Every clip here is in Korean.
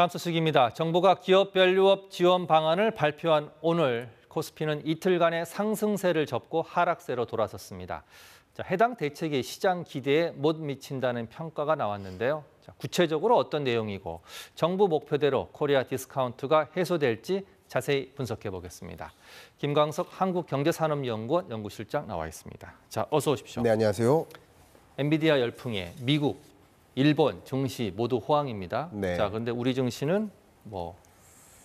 다음 소식입니다. 정부가 기업 밸류업 지원 방안을 발표한 오늘 코스피는 이틀간의 상승세를 접고 하락세로 돌아섰습니다. 해당 대책이 시장 기대에 못 미친다는 평가가 나왔는데요. 구체적으로 어떤 내용이고 정부 목표대로 코리아 디스카운트가 해소될지 자세히 분석해 보겠습니다. 김광석 한국경제산업연구원 연구실장 나와 있습니다. 자, 어서 오십시오. 네, 안녕하세요. 엔비디아 열풍에 미국, 일본 증시 모두 호황입니다. 네. 자, 그런데 우리 증시는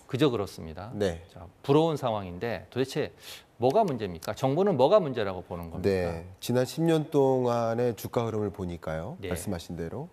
그저 그렇습니다. 네. 자, 부러운 상황인데 도대체 뭐가 문제입니까? 정부는 뭐가 문제라고 보는 겁니까? 네, 지난 10년 동안의 주가 흐름을 보니까요. 네. 말씀하신 대로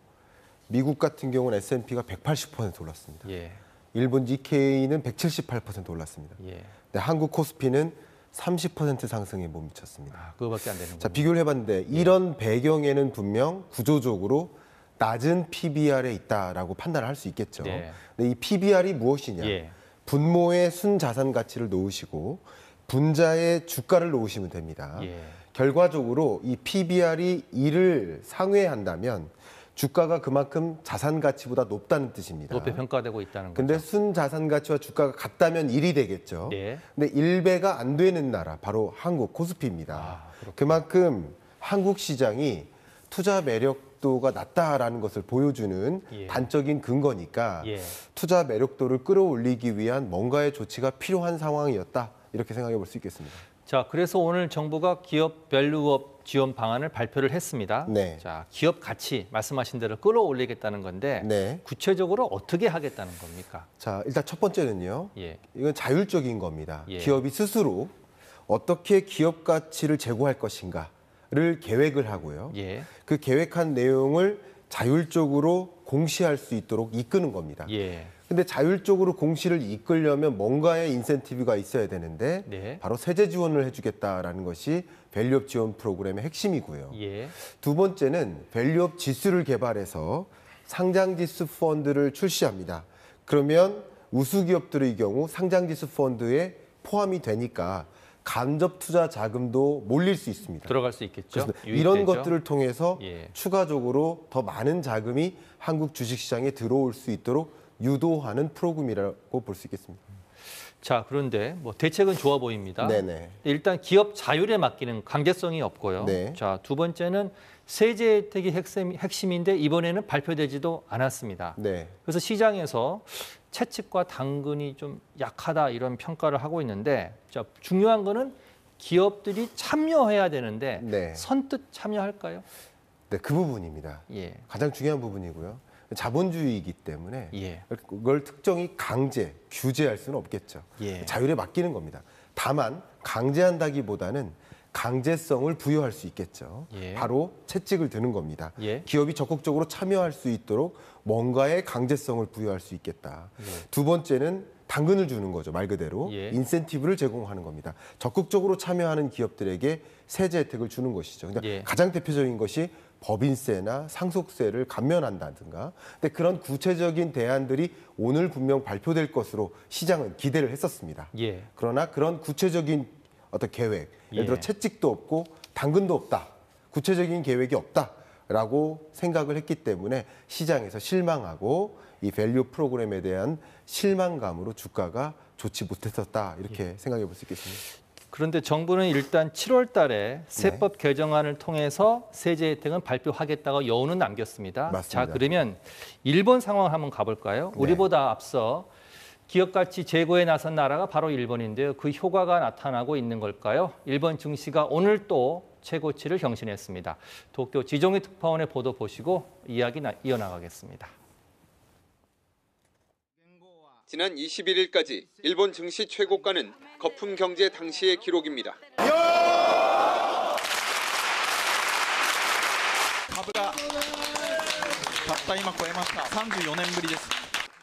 미국 같은 경우는 S&P가 180% 올랐습니다. 예. 일본 Nikkei는 178% 올랐습니다. 예. 네, 한국 코스피는 30% 상승에 못 미쳤습니다. 그거밖에 안 되는 자, 거죠. 비교를 해봤는데 이런 배경에는 분명 구조적으로 낮은 PBR에 있다라고 판단을 할 수 있겠죠. 네. 근데 이 PBR이 무엇이냐? 예. 분모의 순자산 가치를 놓으시고 분자의 주가를 놓으시면 됩니다. 예. 결과적으로 이 PBR이 1을 상회한다면 주가가 그만큼 자산 가치보다 높다는 뜻입니다. 높게 평가되고 있다는 거죠. 근데 순자산 가치와 주가가 같다면 1이 되겠죠. 네. 근데 1배가 안 되는 나라 바로 한국 코스피입니다. 그렇군요. 그만큼 한국 시장이 투자 매력도가 낮다라는 것을 보여주는 예. 단적인 근거니까 예. 투자 매력도를 끌어올리기 위한 뭔가의 조치가 필요한 상황이었다. 이렇게 생각해 볼 수 있겠습니다. 자, 그래서 오늘 정부가 기업 밸류업 지원 방안을 발표를 했습니다. 네. 자, 기업 가치 말씀하신 대로 끌어올리겠다는 건데 네. 구체적으로 어떻게 하겠다는 겁니까? 자, 일단 첫 번째는요. 예. 이건 자율적인 겁니다. 예. 기업이 스스로 어떻게 기업 가치를 제고할 것인가를 계획을 하고요. 예. 그 계획한 내용을 자율적으로 공시할 수 있도록 이끄는 겁니다. 예. 근데 자율적으로 공시를 이끌려면 뭔가의 인센티브가 있어야 되는데 네. 바로 세제 지원을 해주겠다라는 것이 밸류업 지원 프로그램의 핵심이고요. 예. 두 번째는 밸류업 지수를 개발해서 상장지수 펀드를 출시합니다. 그러면 우수기업들의 경우 상장지수 펀드에 포함이 되니까 간접 투자 자금도 몰릴 수 있습니다. 들어갈 수 있겠죠. 이런 유입되죠. 것들을 통해서 예. 추가적으로 더 많은 자금이 한국 주식시장에 들어올 수 있도록 유도하는 프로그램이라고 볼 수 있겠습니다. 자, 그런데 대책은 좋아 보입니다. 네네. 일단 기업 자율에 맡기는 강제성이 없고요. 네. 자, 두 번째는 세제 혜택이 핵심인데 이번에는 발표되지도 않았습니다. 네. 그래서 시장에서 채찍과 당근이 좀 약하다 이런 평가를 하고 있는데, 자, 중요한 거는 기업들이 참여해야 되는데 네. 선뜻 참여할까요? 네, 그 부분입니다. 예. 가장 중요한 부분이고요. 자본주의이기 때문에 예. 그걸 특정히 강제, 규제할 수는 없겠죠. 예. 자율에 맡기는 겁니다. 다만 강제한다기보다는 강제성을 부여할 수 있겠죠. 예. 바로 채찍을 드는 겁니다. 예. 기업이 적극적으로 참여할 수 있도록 뭔가의 강제성을 부여할 수 있겠다. 예. 두 번째는 당근을 주는 거죠. 말 그대로 예. 인센티브를 제공하는 겁니다. 적극적으로 참여하는 기업들에게 세제 혜택을 주는 것이죠. 근데 예. 가장 대표적인 것이 법인세나 상속세를 감면한다든가. 근데 그런 구체적인 대안들이 오늘 분명 발표될 것으로 시장은 기대를 했었습니다. 예. 그러나 그런 구체적인 어떤 계획, 예를 들어 예. 채찍도 없고 당근도 없다, 구체적인 계획이 없다라고 생각을 했기 때문에 시장에서 실망하고 이 밸류 프로그램에 대한 실망감으로 주가가 좋지 못했었다 이렇게 생각해 볼 수 있겠습니다. 그런데 정부는 일단 7월 달에 세법 개정안을 통해서 세제 혜택은 발표하겠다고 여운은 남겼습니다. 맞습니다. 자, 그러면 일본 상황 한번 가볼까요? 네. 우리보다 앞서 기업 가치 제고에 나선 나라가 바로 일본인데요. 그 효과가 나타나고 있는 걸까요? 일본 증시가 오늘 또 최고치를 경신했습니다. 도쿄 지종희 특파원의 보도 보시고 이야기 이어나가겠습니다. 지난 21일까지 일본 증시 최고가는 거품 경제 당시의 기록입니다.株がたった今超えました。34年ぶりです。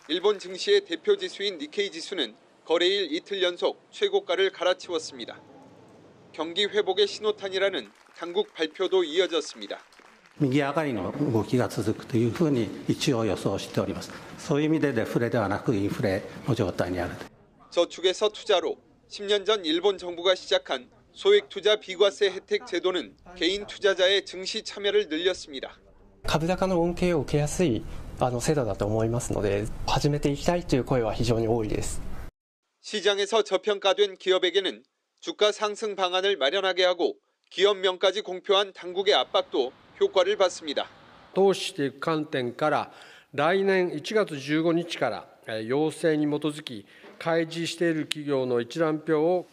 일본 증시의 대표 지수인 니케이 지수는 거래일 이틀 연속 최고가를 갈아치웠습니다. 경기 회복의 신호탄이라는 당국 발표도 이어졌습니다. 右上がりの動きが続くというふうに一応予想しております。そういう意味でデフレではなくインフレの状態にある。 저축에서 투자로 10년 전 일본 정부가 시작한 소액 투자 비과세 혜택 제도는 개인 투자자의 증시 참여를 늘렸습니다. 株高の恩恵を受けやすい制度だと思いますので、始めていきたいという声は非常に多いです。 시장에서 저평가된 기업에게는 주가 상승 방안을 마련하게 하고 기업명까지 공표한 당국의 압박도 효과를 봤습니다. 投資していく観点から来年1月15日から要請に基づき開示している企業の一覧表を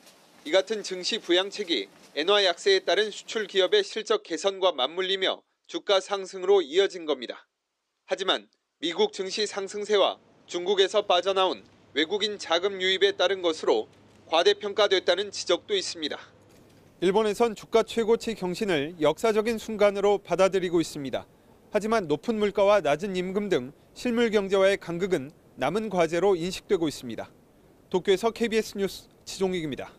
이 같은 증시 부양책이 엔화 약세에 따른 수출 기업의 실적 개선과 맞물리며 주가 상승으로 이어진 겁니다. 하지만 미국 증시 상승세와 중국에서 빠져나온 외국인 자금 유입에 따른 것으로 과대평가됐다는 지적도 있습니다. 일본에선 주가 최고치 경신을 역사적인 순간으로 받아들이고 있습니다. 하지만 높은 물가와 낮은 임금 등 실물 경제와의 간극은 남은 과제로 인식되고 있습니다. 도쿄에서 KBS 뉴스 지종익입니다.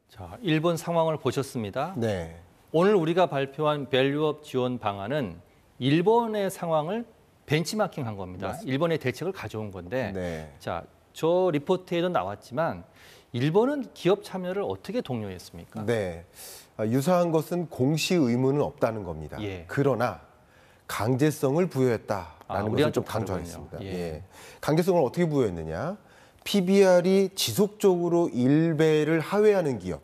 자, 일본 상황을 보셨습니다. 네. 오늘 우리가 발표한 밸류업 지원 방안은 일본의 상황을 벤치마킹한 겁니다. 맞습니다. 일본의 대책을 가져온 건데, 네. 자, 저 리포트에도 나왔지만 일본은 기업 참여를 어떻게 독려했습니까? 네. 유사한 것은 공시 의무는 없다는 겁니다. 예. 그러나 강제성을 부여했다라는 우리가 것을 좀 좀 강조했습니다. 다르군요. 예. 예. 강제성을 어떻게 부여했느냐? PBR이 지속적으로 1배를 하회하는 기업.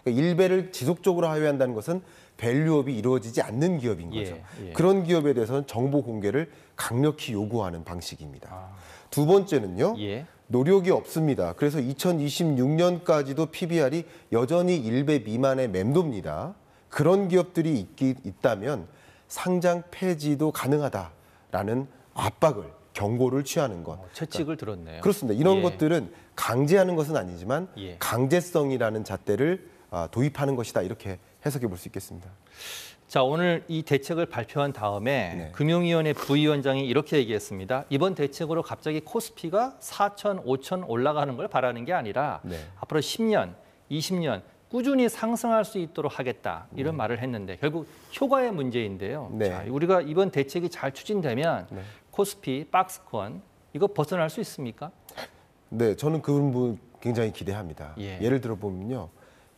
그러니까 1배를 지속적으로 하회한다는 것은 밸류업이 이루어지지 않는 기업인 거죠. 예. 그런 기업에 대해서는 정보 공개를 강력히 요구하는 방식입니다. 아. 두 번째는요. 예. 노력이 없습니다. 그래서 2026년까지도 PBR이 여전히 1배 미만의 맴도입니다. 그런 기업들이 있다면 상장 폐지도 가능하다라는 압박을, 경고를 취하는 것. 채찍을 들었네요. 그렇습니다. 이런 예. 것들은 강제하는 것은 아니지만 예. 강제성이라는 잣대를 도입하는 것이다. 이렇게 해석해 볼 수 있겠습니다. 자, 오늘 이 대책을 발표한 다음에 네. 금융위원회 부위원장이 이렇게 얘기했습니다. 이번 대책으로 갑자기 코스피가 4천, 5천 올라가는 걸 바라는 게 아니라 네. 앞으로 10년, 20년 꾸준히 상승할 수 있도록 하겠다. 이런 말을 했는데 결국 효과의 문제인데요. 네. 자, 우리가 이번 대책이 잘 추진되면 네. 코스피, 박스권 이거 벗어날 수 있습니까? 네, 저는 그 부분 굉장히 기대합니다. 예. 예를 들어 보면요.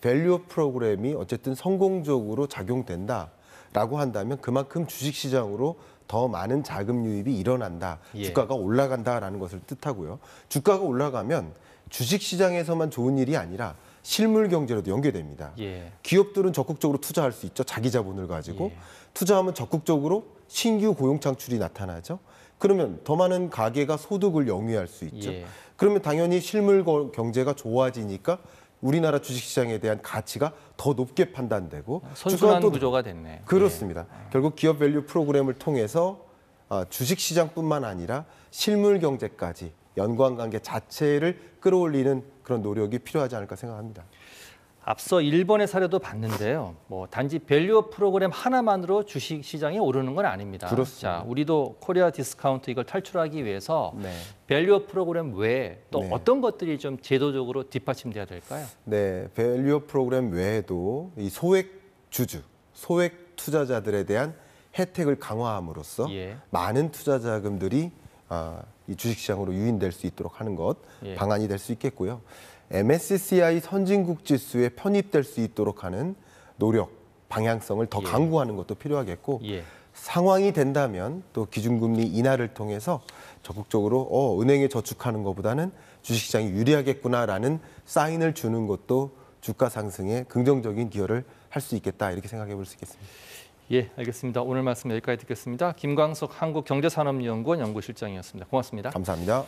밸류업 프로그램이 어쨌든 성공적으로 작용된다라고 한다면 그만큼 주식시장으로 더 많은 자금 유입이 일어난다. 예. 주가가 올라간다라는 것을 뜻하고요. 주가가 올라가면 주식시장에서만 좋은 일이 아니라 실물 경제로도 연계됩니다. 예. 기업들은 적극적으로 투자할 수 있죠. 자기 자본을 가지고. 예. 투자하면 적극적으로 신규 고용 창출이 나타나죠. 그러면 더 많은 가계가 소득을 영위할 수 있죠. 예. 그러면 당연히 실물 경제가 좋아지니까 우리나라 주식시장에 대한 가치가 더 높게 판단되고 선순환 또 구조가 됐네. 그렇습니다. 결국 기업 밸류 프로그램을 통해서 주식시장뿐만 아니라 실물 경제까지 연관관계 자체를 끌어올리는 그런 노력이 필요하지 않을까 생각합니다. 앞서 일본의 사례도 봤는데요. 뭐 단지 밸류업 프로그램 하나만으로 주식 시장이 오르는 건 아닙니다. 그렇습니다. 자, 우리도 코리아 디스카운트 이걸 탈출하기 위해서 네. 밸류업 프로그램 외에 또 네. 어떤 것들이 좀 제도적으로 뒷받침돼야 될까요? 네, 밸류업 프로그램 외에도 이 소액 주주, 소액 투자자들에 대한 혜택을 강화함으로써 예. 많은 투자 자금들이 이 주식시장으로 유인될 수 있도록 하는 것 예. 방안이 될 수 있겠고요. MSCI 선진국 지수에 편입될 수 있도록 하는 노력, 방향성을 더 예. 강구하는 것도 필요하겠고 예. 상황이 된다면 또 기준금리 인하를 통해서 적극적으로 은행에 저축하는 것보다는 주식시장이 유리하겠구나라는 사인을 주는 것도 주가 상승에 긍정적인 기여를 할 수 있겠다 이렇게 생각해 볼 수 있겠습니다. 예, 알겠습니다. 오늘 말씀 여기까지 듣겠습니다. 김광석 한국경제산업연구원 연구실장이었습니다. 고맙습니다. 감사합니다.